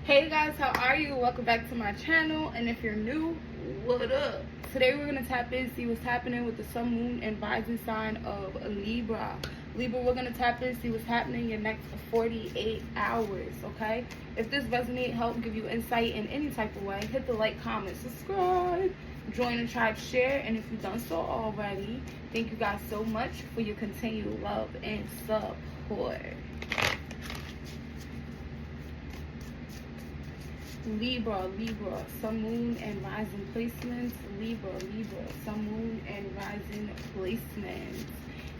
Hey guys, how are you? Welcome back to my channel, and if you're new, what up? Today we're going to tap in, see what's happening with the sun, moon, and rising sign of Libra. Libra, we're going to tap in, see what's happening in your next 48 hours, okay? If this resonates, help give you insight in any type of way, hit the like, comment, subscribe, join the tribe, share, and if you've done so already, thank you guys so much for your continued love and support. Libra, sun, moon, and rising placements. Libra, sun, moon, and rising placements.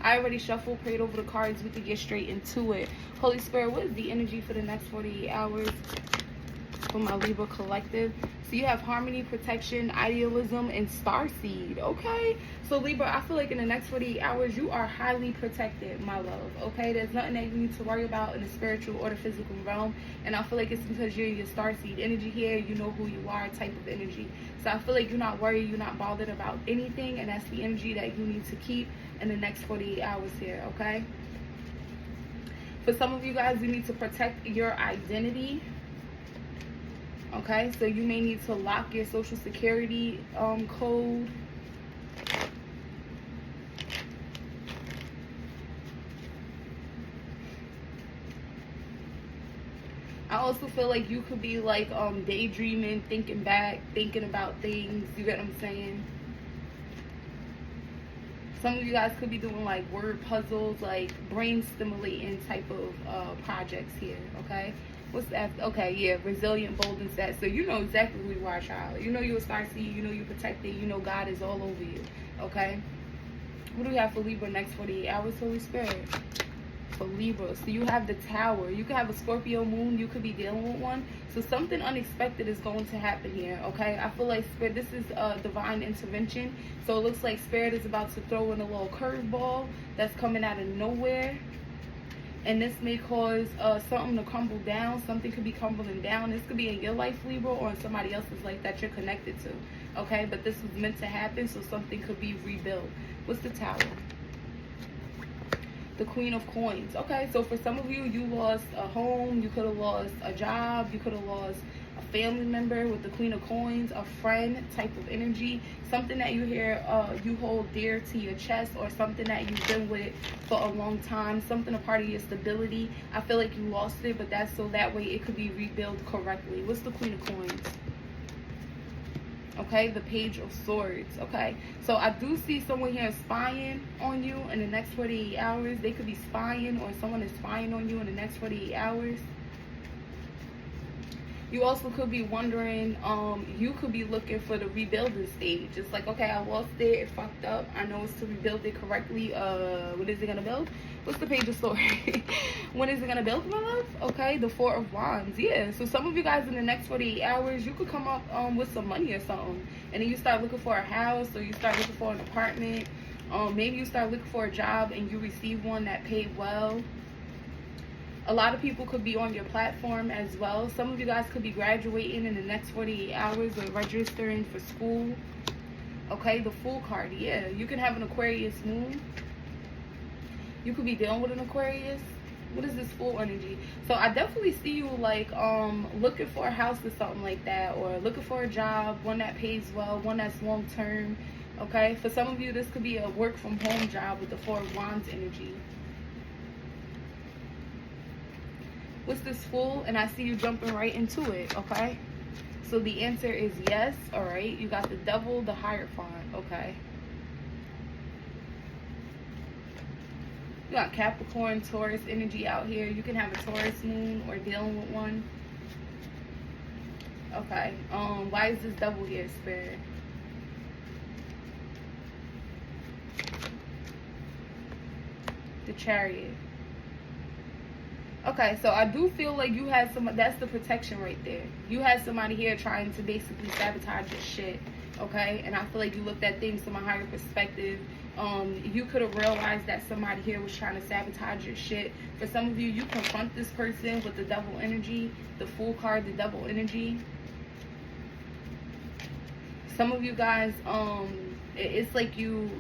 I already shuffled, prayed over the cards. We could get straight into it. Holy Spirit, what is the energy for the next 48 hours for my Libra collective? So you have harmony, protection, idealism, and starseed. Okay, so Libra, I feel like in the next 48 hours you are highly protected, my love. Okay, there's nothing that you need to worry about in the spiritual or the physical realm, and I feel like it's because you're your starseed energy here. You know who you are, type of energy. So I feel like you're not worried, you're not bothered about anything, and that's the energy that you need to keep in the next 48 hours here. Okay, for some of you guys, you need to protect your identity. Okay, so you may need to lock your social security code. I also feel like you could be like daydreaming, thinking back, thinking about things. You get what I'm saying? Some of you guys could be doing like word puzzles, like brain stimulating type of projects here. Okay, what's that? Okay, yeah, resilient, bold, and sad. So you know exactly who you are, child. You know you're a starseed. You know you're protected. You know God is all over you. Okay, what do we have for Libra next 48 hours? Holy Spirit. For Libra, so you have the Tower. You could have a Scorpio moon. You could be dealing with one. So something unexpected is going to happen here. Okay, I feel like Spirit, this is divine intervention. So it looks like Spirit is about to throw in a little curveball that's coming out of nowhere, and this may cause something to crumble down. Something could be crumbling down. This could be in your life, Libra, or in somebody else's life that you're connected to. Okay, but this was meant to happen, so something could be rebuilt. What's the Tower? The Queen of Coins. Okay, so for some of you, you lost a home, you could have lost a job, you could have lost a family member. With the Queen of Coins, a friend type of energy, something that you hear you hold dear to your chest, or something that you've been with for a long time, something a part of your stability. I feel like you lost it, but that's so that way it could be rebuilt correctly. What's the Queen of Coins? Okay, the Page of Swords. Okay, so I do see someone here spying on you in the next 48 hours. They could be spying, or someone is spying on you in the next 48 hours. You also could be wondering, you could be looking for the rebuilding stage. It's like, okay, I lost it, it fucked up. I know it's to rebuild it correctly. What is it gonna build? What's the Page of Swords? When is it gonna build, my love? Okay, the Four of Wands. Yeah, so some of you guys in the next 48 hours, you could come up with some money or something. And then you start looking for a house, or you start looking for an apartment. Maybe you start looking for a job and you receive one that paid well. A lot of people could be on your platform as well. Some of you guys could be graduating in the next 48 hours or registering for school. Okay, the Fool card. Yeah, you can have an Aquarius moon. You could be dealing with an Aquarius. What is this Fool energy? So I definitely see you like looking for a house or something like that, or looking for a job, one that pays well, one that's long term. Okay, for some of you this could be a work from home job with the Four of Wands energy. What's this Fool? And I see you jumping right into it. Okay, so the answer is yes. All right, you got the Devil, the Hierophant. Okay, you got Capricorn, Taurus energy out here. You can have a Taurus moon or dealing with one. Okay, why is this Devil here, Spirit? The Chariot. Okay, so I do feel like you had some, that's the protection right there. You had somebody here trying to basically sabotage your shit, okay? And I feel like you looked at things from a higher perspective. You could have realized that somebody here was trying to sabotage your shit. For some of you, you confront this person with the Devil energy, the Fool card, the Devil energy. Some of you guys, it's like you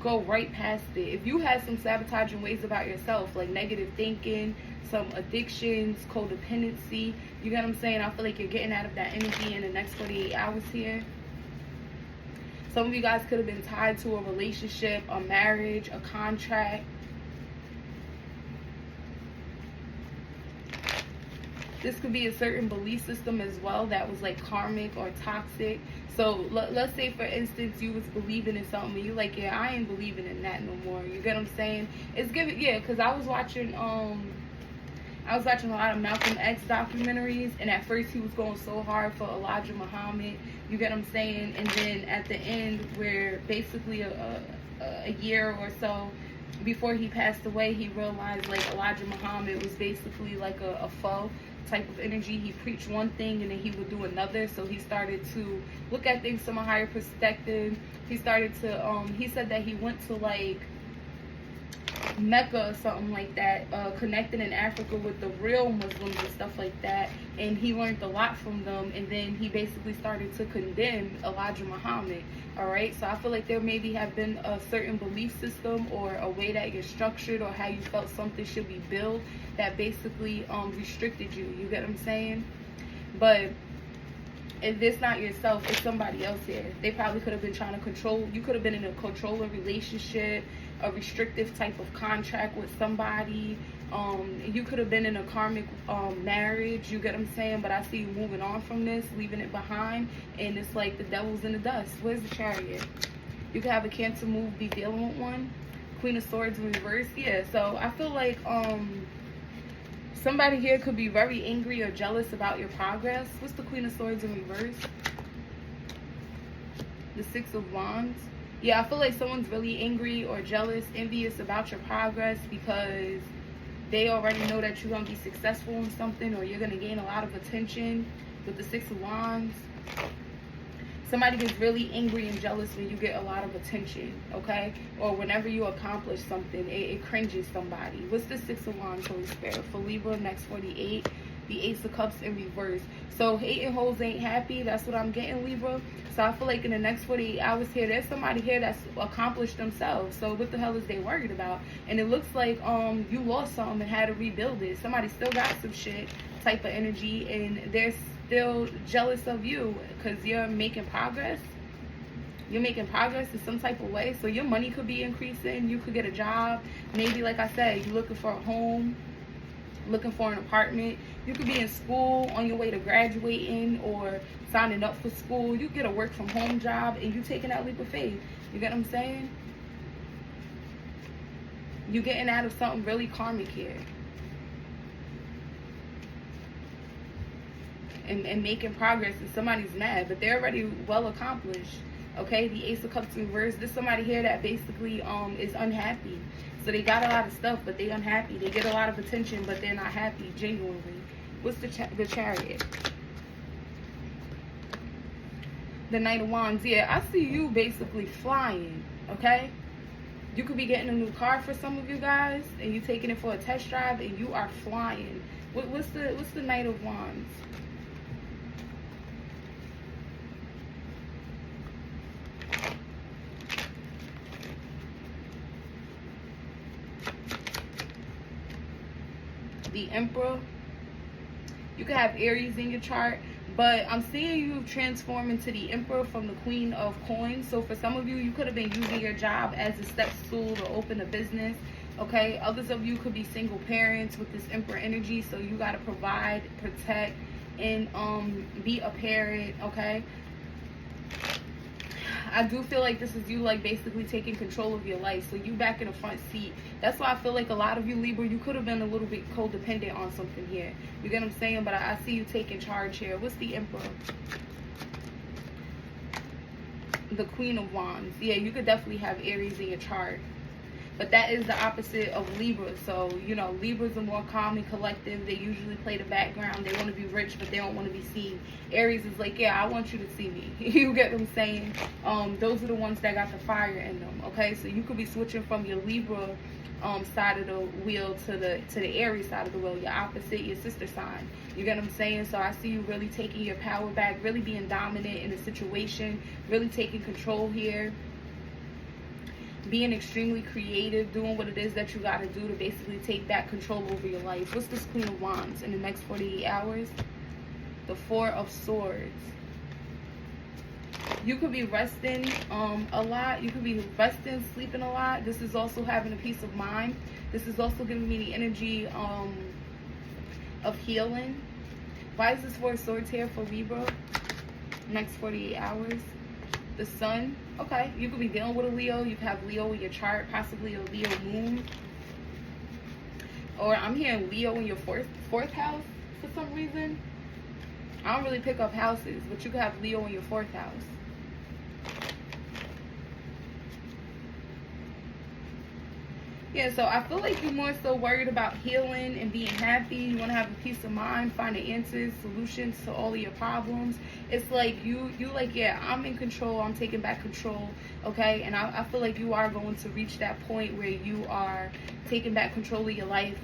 go right past it. If you had some sabotaging ways about yourself, like negative thinking, some addictions, codependency, You get what I'm saying? I feel like you're getting out of that energy in the next 48 hours here. Some of you guys could have been tied to a relationship, a marriage, a contract. This could be a certain belief system as well that was like karmic or toxic. So let's say, for instance, you was believing in something and you like, yeah, I ain't believing in that no more. You get what I'm saying? It's giving, yeah, because I was watching a lot of Malcolm X documentaries, and at first he was going so hard for Elijah Muhammad. You get what I'm saying? And then at the end, where basically a year or so before he passed away, he realized like Elijah Muhammad was basically like a foe type of energy. He preached one thing and then he would do another. So he started to look at things from a higher perspective. He started to he said that he went to like Mecca or something like that, connected in Africa with the real Muslims and stuff like that, and he learned a lot from them. And then he basically started to condemn Elijah Muhammad. All right, so I feel like there maybe have been a certain belief system or a way that you're structured or how you felt something should be built that basically restricted you. You get what I'm saying? But if it's not yourself, it's somebody else here. They probably could have been trying to control. You could have been in a controlling relationship, a restrictive type of contract with somebody. You could have been in a karmic marriage. You get what I'm saying? But I see you moving on from this, leaving it behind, and it's like the devil's in the dust. Where's the Chariot? You could have a Cancer move, be dealing with one. Queen of Swords in reverse. Yeah, so I feel like somebody here could be very angry or jealous about your progress. What's the Queen of Swords in reverse? The Six of Wands. Yeah, I feel like someone's really angry or jealous, envious about your progress because they already know that you're going to be successful in something, or you're going to gain a lot of attention with the Six of Wands. Somebody gets really angry and jealous when you get a lot of attention, okay? Or whenever you accomplish something, it cringes somebody. What's the Six of Wands, Holy Spirit? For Libra, next 48, the Ace of Cups in reverse. So hating hoes ain't happy. That's what I'm getting, Libra. So I feel like in the next 48 hours here, there's somebody here that's accomplished themselves. So what the hell is they worried about? And it looks like you lost something and had to rebuild it. Somebody still got some shit type of energy, and they're still jealous of you because you're making progress. You're making progress in some type of way. So your money could be increasing. You could get a job. Maybe, like I said, you're looking for a home, looking for an apartment. You could be in school on your way to graduating or signing up for school. You get a work from home job and you taking that leap of faith. You get what I'm saying? You getting out of something really karmic here. And making progress, and somebody's mad, but they're already well accomplished. Okay, the Ace of Cups in reverse. There's somebody here that basically is unhappy. So they got a lot of stuff, but they unhappy. They get a lot of attention, but they're not happy genuinely. What's the Chariot? The Knight of Wands. Yeah, I see you basically flying. Okay, you could be getting a new car for some of you guys, and you taking it for a test drive, and you are flying. What's the Knight of Wands? The Emperor. You could have Aries in your chart, but I'm seeing you transform into the Emperor from the Queen of Coins. So for some of you, you could have been using your job as a step stool to open a business. Okay, others of you could be single parents with this Emperor energy, so you got to provide, protect, and be a parent. Okay, I do feel like this is you, like, basically taking control of your life. So you back in the front seat. That's why I feel like a lot of you, Libra, you could have been a little bit codependent on something here. You get what I'm saying? But I see you taking charge here. What's the Emperor? The Queen of Wands. Yeah, you could definitely have Aries in your chart. But that is the opposite of Libra. So, you know, Libras are more calm and collective. They usually play the background. They want to be rich, but they don't want to be seen. Aries is like, yeah, I want you to see me. You get what I'm saying? Those are the ones that got the fire in them. Okay, so you could be switching from your Libra side of the wheel to the Aries side of the wheel, your opposite, your sister sign. You get what I'm saying? So I see you really taking your power back, really being dominant in a situation, really taking control here. Being extremely creative, doing what it is that you got to do to basically take back control over your life. What's this Queen of Wands in the next 48 hours? the Four of Swords. You could be resting a lot. You could be resting, sleeping a lot. This is also having a peace of mind. This is also giving me the energy of healing. Why is this Four of Swords here for Libra? Next 48 hours. The Sun. Okay, you could be dealing with a Leo. You could have Leo in your chart, possibly a Leo moon. Or I'm hearing Leo in your fourth house for some reason. I don't really pick up houses, but you could have Leo in your 4th house. Yeah, so I feel like you're more so worried about healing and being happy. You want to have a peace of mind, finding answers, solutions to all of your problems. It's like you like, yeah, I'm in control. I'm taking back control, okay? And I feel like you are going to reach that point where you are taking back control of your life.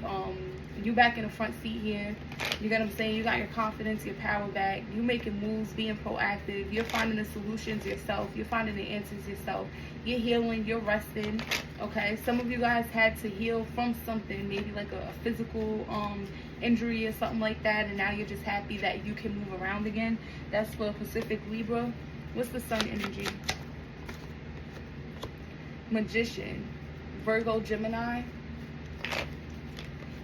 You back in the front seat here. You get what I'm saying? You got your confidence, your power back. You making moves, being proactive. You're finding the solutions yourself. You're finding the answers yourself. You're healing. You're resting. Okay? Some of you guys had to heal from something, maybe like a physical injury or something like that, and now you're just happy that you can move around again. That's for Pacific Libra. What's the Sun energy? Magician. Virgo, Gemini.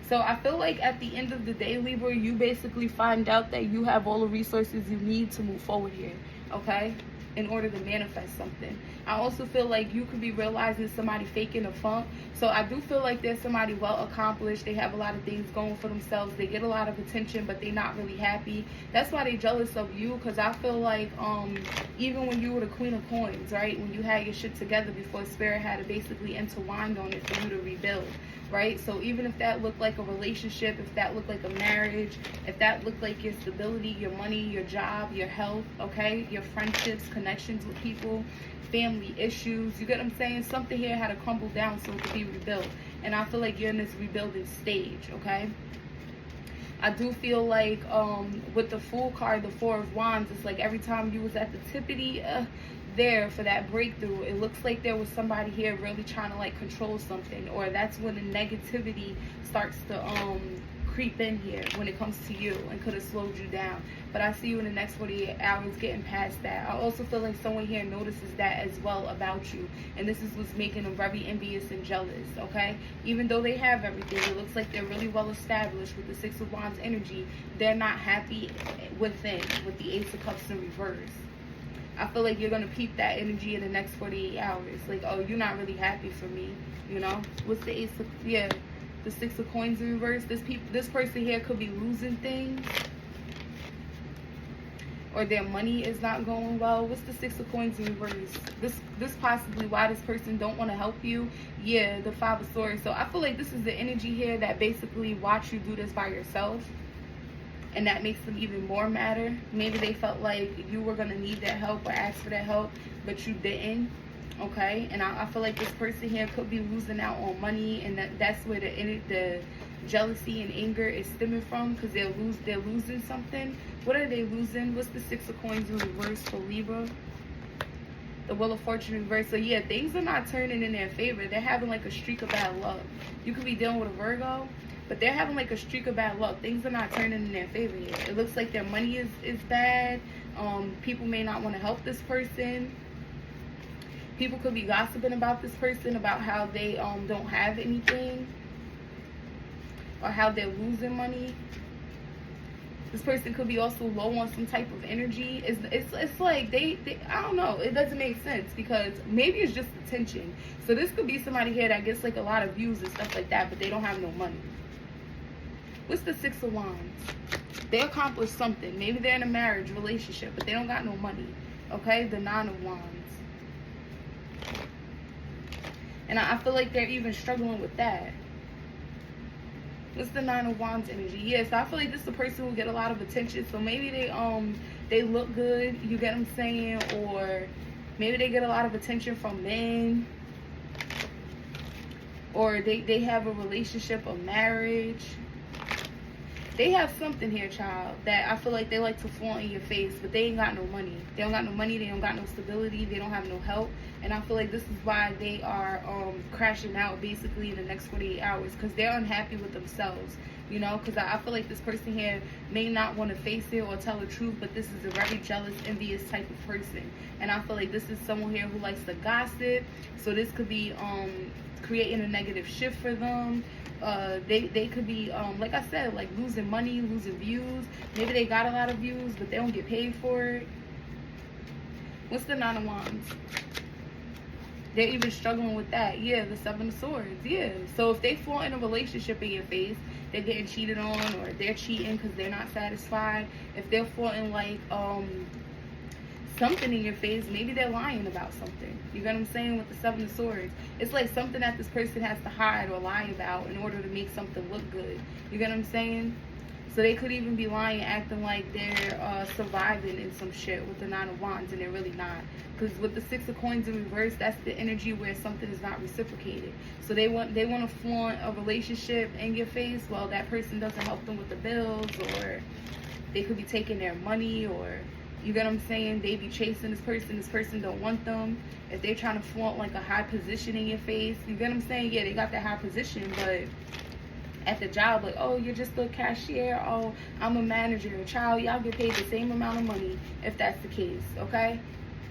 So I feel like at the end of the day, Libra, you basically find out that you have all the resources you need to move forward here, okay, in order to manifest something. I also feel like you could be realizing somebody faking a funk. So I do feel like there's somebody well accomplished. They have a lot of things going for themselves. They get a lot of attention, but they're not really happy. That's why they're jealous of you, because I feel like even when you were the Queen of Coins, right, when you had your shit together before Spirit had to basically intertwined on it for you to rebuild, right? So even if that looked like a relationship, if that looked like a marriage, if that looked like your stability, your money, your job, your health, okay, your friendships, connections with people, family issues, you get what I'm saying? Something here had to crumble down so it could be rebuilt. And I feel like you're in this rebuilding stage, okay? I do feel like with the Fool card, the Four of Wands, it's like every time you was at the tippity there for that breakthrough, it looks like there was somebody here really trying to like control something, or that's when the negativity starts to creep in here when it comes to you and could have slowed you down. But I see you in the next 48 hours getting past that. I also feel like someone here notices that as well about you, and this is what's making them very envious and jealous, okay? Even though they have everything, it looks like they're really well established with the Six of Wands energy. They're not happy within with the Ace of Cups in reverse. I feel like you're going to peep that energy in the next 48 hours. Like, oh, you're not really happy for me, you know? What's the Ace of... Yeah, the Six of Coins in reverse. This person here could be losing things. Or their money is not going well. What's the Six of Coins in reverse? This possibly why this person don't want to help you. Yeah, the Five of Swords. So I feel like this is the energy here that basically watch you do this by yourself. And that makes them even more madder. Maybe they felt like you were going to need that help or ask for that help, but you didn't. Okay? And I feel like this person here could be losing out on money, and that's where the jealousy and anger is stemming from, because they're losing something. What are they losing? What's the Six of Coins in reverse for Libra? The Wheel of Fortune in reverse. So yeah, things are not turning in their favor. They're having like a streak of bad luck. You could be dealing with a Virgo, but they're having like a streak of bad luck. Things are not turning in their favor yet. It looks like their money is bad. People may not want to help this person. People could be gossiping about this person, about how they don't have anything, or how they're losing money. This person could be also low on some type of energy. It's like they I don't know. It doesn't make sense, because maybe it's just the tension. So this could be somebody here that gets like a lot of views and stuff like that, but they don't have no money. What's the Six of Wands? They accomplished something. Maybe they're in a marriage relationship, but they don't got no money. Okay, the Nine of Wands. And I feel like they're even struggling with that. What's the Nine of Wands energy? Yes, I feel like this is a person who get a lot of attention. So maybe they look good, you get what I'm saying? Or maybe they get a lot of attention from men. Or they have a relationship, a marriage. They have something here, child, that I feel like they like to flaunt in your face, but they ain't got no money. They don't got no money, they don't got no stability, they don't have no help. And I feel like this is why they are crashing out basically in the next 48 hours, because they're unhappy with themselves. You know, because I feel like this person here may not want to face it or tell the truth, but this is a very jealous, envious type of person. And I feel like this is someone here who likes to gossip. So this could be creating a negative shift for them. They could be, like I said, like losing money, losing views. Maybe they got a lot of views, but they don't get paid for it. What's the Nine of Wands? They're even struggling with that. Yeah, the Seven of Swords. Yeah. So if they fall in a relationship in your face, they're getting cheated on, or they're cheating because they're not satisfied. If they're falling like something in your face, maybe they're lying about something. You get what I'm saying? With the Seven of Swords, it's like something that this person has to hide or lie about in order to make something look good. You get what I'm saying? So they could even be lying, acting like they're surviving in some shit with the Nine of Wands, and they're really not. Because with the Six of Coins in reverse, that's the energy where something is not reciprocated. So they want to flaunt a relationship in your face. Well, that person doesn't help them with the bills, or they could be taking their money, or you get what I'm saying? They be chasing this person don't want them. If they're trying to flaunt like a high position in your face, you get what I'm saying? Yeah, they got that high position, but at the job, like, oh, you're just a cashier, oh, I'm a manager. Child, y'all get paid the same amount of money if that's the case, okay?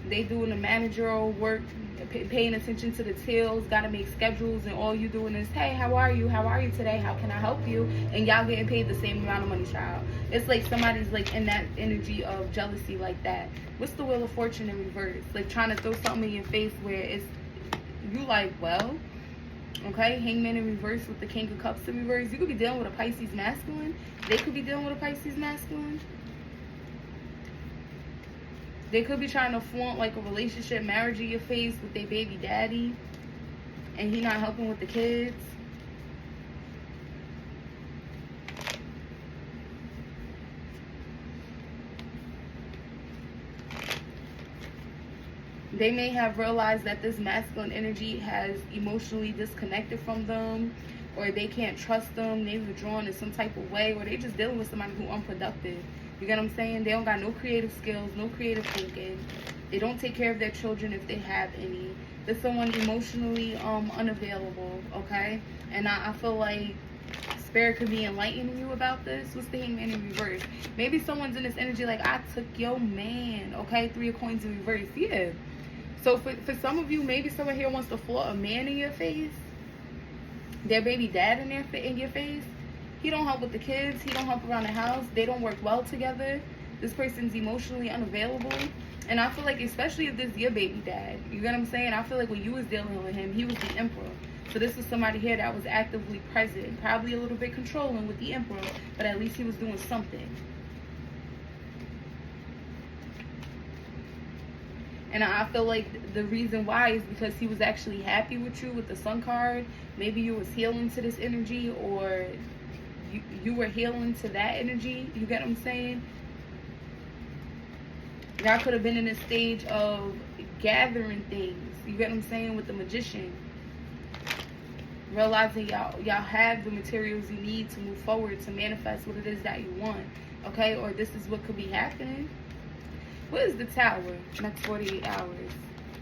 They doing the managerial work, paying attention to the tills, got to make schedules, and all you doing is, hey, how are you today, how can I help you? And y'all getting paid the same amount of money, child. It's like somebody's like in that energy of jealousy like that. What's the Wheel of Fortune in reverse? Like trying to throw something in your face where it's, you like, well, okay, Hangman in reverse with the King of Cups in reverse. You could be dealing with a Pisces masculine. They could be dealing with a Pisces masculine. They could be trying to flaunt like a relationship, marriage in your face with their baby daddy, and he not helping with the kids. They may have realized that this masculine energy has emotionally disconnected from them, or they can't trust them, they've withdrawn in some type of way, or they're just dealing with somebody who's unproductive. You get what I'm saying? They don't got no creative skills, no creative thinking. They don't take care of their children if they have any. There's someone emotionally unavailable, okay? And I feel like Spirit could be enlightening you about this. What's the Hangman in reverse? Maybe someone's in this energy like, I took your man, okay? Three of Coins in reverse, yeah. So for some of you, maybe someone here wants to flaunt a man in your face, their baby dad in your face. He don't help with the kids. He don't help around the house. They don't work well together. This person's emotionally unavailable. And I feel like, especially if this is your baby dad, you get what I'm saying? I feel like when you was dealing with him, he was the Emperor. So this was somebody here that was actively present, probably a little bit controlling with the Emperor, but at least he was doing something. And I feel like the reason why is because he was actually happy with you with the Sun card. Maybe you was healing to this energy, or you were healing to that energy. You get what I'm saying? Y'all could have been in a stage of gathering things. You get what I'm saying? With the Magician. Realizing y'all have the materials you need to move forward, to manifest what it is that you want. Okay? Or this is what could be happening. What is the Tower next 48 hours?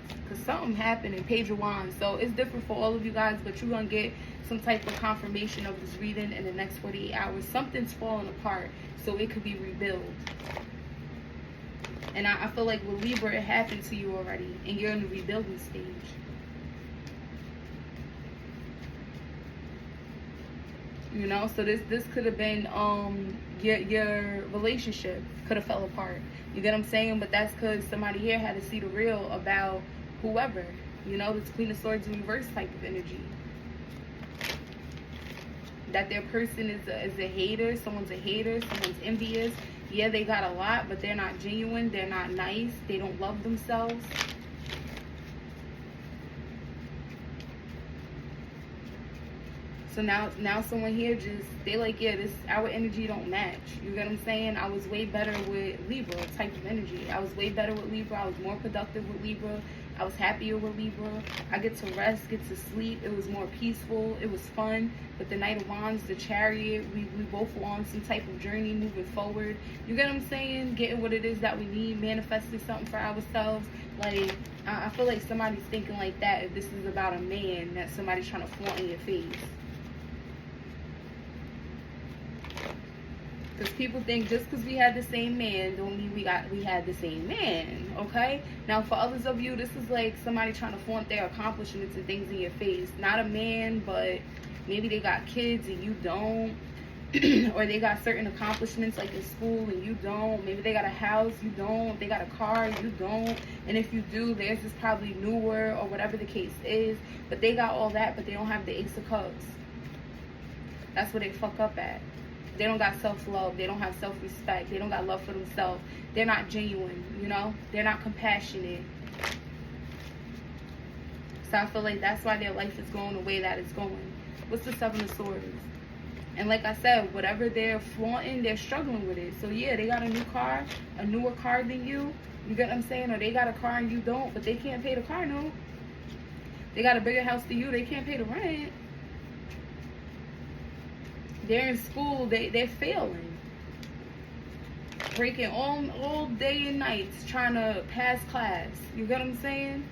Because something happened in Page of Wands. So it's different for all of you guys, but you're going to get some type of confirmation of this reading in the next 48 hours. Something's falling apart, so it could be rebuilt. And I feel like with Libra, it happened to you already, and you're in the rebuilding stage. You know, so this could have been your relationship could have fell apart. You get what I'm saying? But that's because somebody here had to see the real about whoever. You know, this Queen of Swords in reverse type of energy. That their person is a hater. Someone's a hater. Someone's envious. Yeah, they got a lot, but they're not genuine. They're not nice. They don't love themselves. So now someone here just, they like, yeah, this, our energy don't match. You get what I'm saying? I was way better with Libra type of energy. I was way better with Libra. I was more productive with Libra. I was happier with Libra. I get to rest, get to sleep. It was more peaceful. It was fun. But the Knight of Wands, the Chariot, we both were on some type of journey moving forward. You get what I'm saying? Getting what it is that we need, manifesting something for ourselves. Like, I feel like somebody's thinking like that if this is about a man that somebody's trying to flaunt in your face. Because people think just because we had the same man don't mean we had the same man, okay? Now, for others of you, this is like somebody trying to flaunt their accomplishments and things in your face. Not a man, but maybe they got kids and you don't. Or they got certain accomplishments like in school and you don't. Maybe they got a house, you don't. They got a car, you don't. And if you do, theirs is probably newer or whatever the case is. But they got all that, but they don't have the Ace of Cups. That's where they fuck up at. They don't got self-love. They don't have self-respect. They don't got love for themselves. They're not genuine, you know? They're not compassionate. So I feel like that's why their life is going the way that it's going. What's the Seven of Swords? And like I said, whatever they're flaunting, they're struggling with it. So yeah, they got a new car, a newer car than you. You get what I'm saying? Or they got a car and you don't, but they can't pay the car note. They got a bigger house than you. They can't pay the rent. They're in school, they're failing. Breaking all day and nights trying to pass class. You get what I'm saying?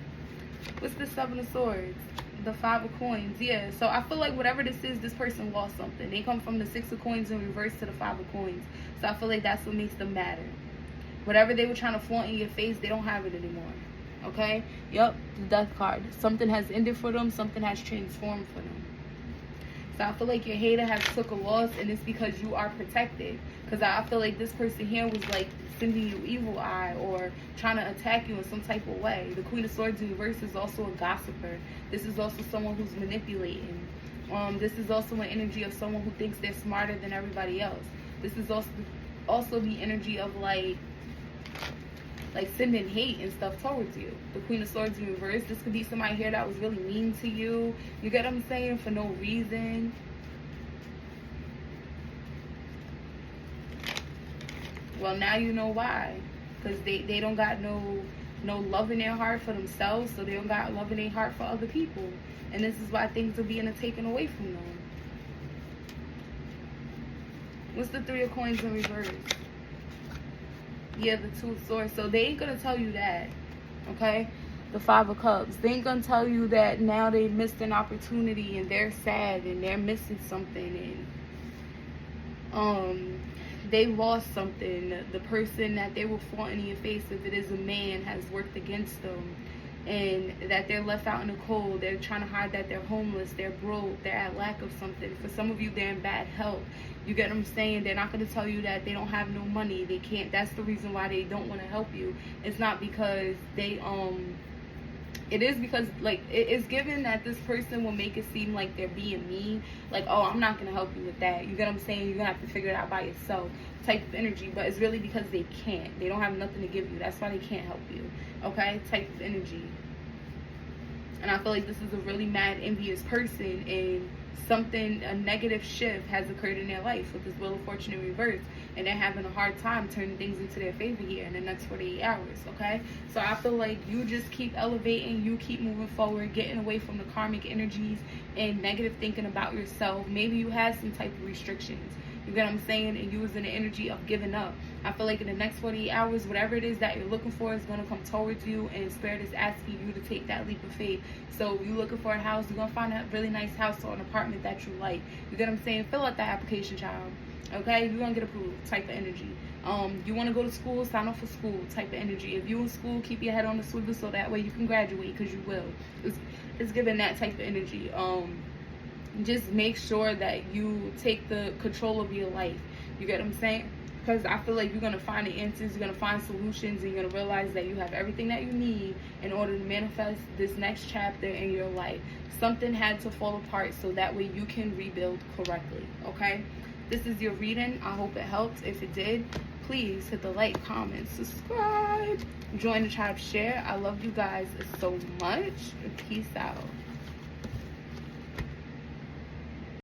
What's the Seven of Swords? The Five of Coins. Yeah, so I feel like whatever this is, this person lost something. They come from the Six of Coins in reverse to the Five of Coins. So I feel like that's what makes them matter. Whatever they were trying to flaunt in your face, they don't have it anymore. Okay? Yep, the Death card. Something has ended for them. Something has transformed for them. So I feel like your hater has took a loss, and it's because you are protected. Because I feel like this person here was like sending you evil eye or trying to attack you in some type of way. The Queen of Swords in reverse is also a gossiper. This is also someone who's manipulating. This is also an energy of someone who thinks they're smarter than everybody else. This is also the energy of like sending hate and stuff towards you. The Queen of Swords in reverse. This could be somebody here that was really mean to you. You get what I'm saying? For no reason. Well, now you know why. Because they don't got no love in their heart for themselves, so they don't got love in their heart for other people. And this is why things are being taken away from them. What's the Three of Coins in reverse? Yeah, the Two of Swords. So they ain't gonna tell you that, okay? The Five of Cups. They ain't gonna tell you that now they missed an opportunity and they're sad and they're missing something and they lost something. The person that they were flaunting in your face, if it is a man, has worked against them, and that they're left out in the cold. They're trying to hide that they're homeless, they're broke, they're at lack of something. For some of you, they're in bad health. You get what I'm saying? They're not going to tell you that they don't have no money. They can't. That's the reason why they don't want to help you. It's not because they it is because like it's given that this person will make it seem like they're being mean, like, oh, I'm not going to help you with that. You get what I'm saying? You're going to have to figure it out by yourself type of energy. But it's really because they can't. They don't have nothing to give you. That's why they can't help you. Okay? Type of energy. And I feel like this is a really mad, envious person, and a negative shift has occurred in their life with this Wheel of Fortune in reverse, and they're having a hard time turning things into their favor here in the next 48 hours, okay? So I feel like you just keep elevating, you keep moving forward, getting away from the karmic energies and negative thinking about yourself. Maybe you had some type of restrictions. You get what I'm saying? And you was in the energy of giving up. I feel like in the next 48 hours, whatever it is that you're looking for is going to come towards you, and Spirit is asking you to take that leap of faith. So if you're looking for a house, you're going to find a really nice house or an apartment that you like. You get what I'm saying? Fill out that application, child. Okay? You're going to get approved type of energy. You want to go to school, sign up for school type of energy. If you're in school, keep your head on the swivel so that way you can graduate, because you will. It's giving that type of energy. Just make sure that you take the control of your life. You get what I'm saying? Because I feel like you're going to find the answers, you're going to find solutions, and you're going to realize that you have everything that you need in order to manifest this next chapter in your life. Something had to fall apart so that way you can rebuild correctly, okay? This is your reading. I hope it helped. If it did, please hit the like, comment, subscribe, join the tribe, share. I love you guys so much. Peace out.